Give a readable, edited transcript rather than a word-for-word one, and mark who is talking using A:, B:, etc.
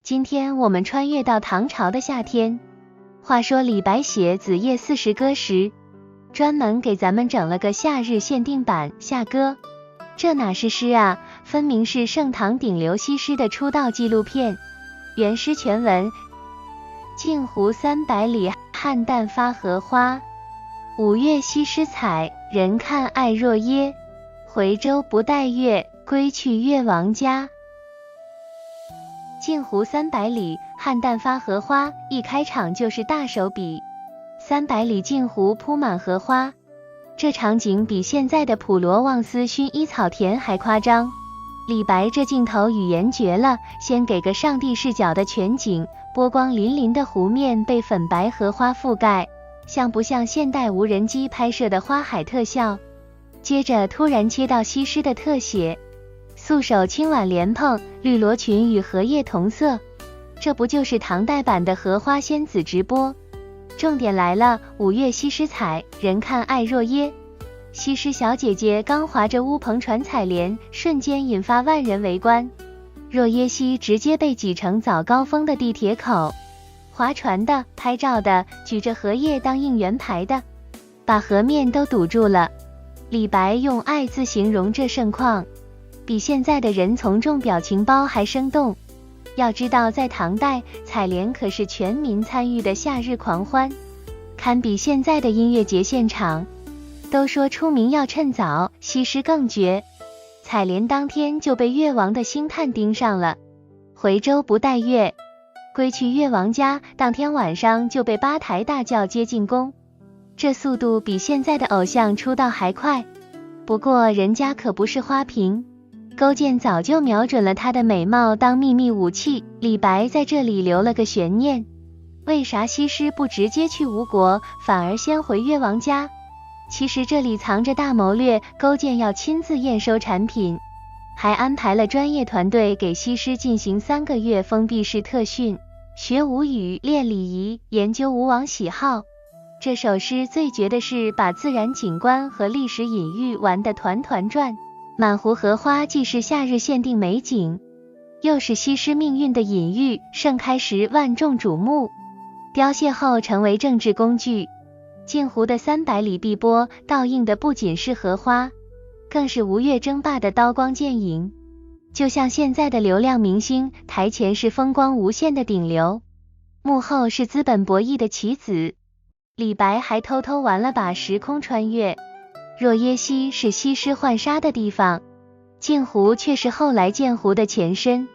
A: 今天我们穿越到唐朝的夏天。话说李白写《子夜40歌》时，专门给咱们整了个夏日限定版夏歌。这哪是诗啊，分明是盛唐顶流西施的出道纪录片。原诗全文：镜湖300里，菡萏发荷花。五月西施采，人看爱若耶。回舟不待月，归去越王家。镜湖300里，菡萏发荷花，一开场就是大手笔。300里镜湖铺满荷花，这场景比现在的普罗旺斯薰衣草田还夸张。李白这镜头语言绝了，先给个上帝视角的全景，波光粼粼的湖面被粉白荷花覆盖，像不像现代无人机拍摄的花海特效？接着突然切到西施的特写，素手轻挽莲蓬，绿罗裙与荷叶同色，这不就是唐代版的荷花仙子直播？重点来了，五月西施采，人看爱若耶。西施小姐姐刚划着乌篷船采莲，瞬间引发万人围观。若耶溪直接被挤成早高峰的地铁口，划船的、拍照的、举着荷叶当应援牌的，把河面都堵住了。李白用爱字形容这盛况，比现在的人从众表情包还生动。要知道，在唐代，采莲可是全民参与的夏日狂欢，堪比现在的音乐节现场。都说出名要趁早，西施更绝，采莲当天就被越王的星探盯上了。回舟不待月，归去越王家，当天晚上就被8台大轿接进宫。这速度比现在的偶像出道还快。不过人家可不是花瓶，勾践早就瞄准了她的美貌当秘密武器。李白在这里留了个悬念，为啥西施不直接去吴国，反而先回越王家？其实这里藏着大谋略，勾践要亲自验收产品，还安排了专业团队给西施进行3个月封闭式特训，学吴语、练礼仪、研究吴王喜好。这首诗最绝的是把自然景观和历史隐喻玩得团团转。满湖荷花既是夏日限定美景，又是西施命运的隐喻，盛开时万众瞩目，凋谢后成为政治工具。镜湖的300里碧波倒映的不仅是荷花，更是吴越争霸的刀光剑影。就像现在的流量明星，台前是风光无限的顶流，幕后是资本博弈的棋子。李白还偷偷玩了把时空穿越，若耶溪是西施浣纱的地方，镜湖却是后来鉴湖的前身。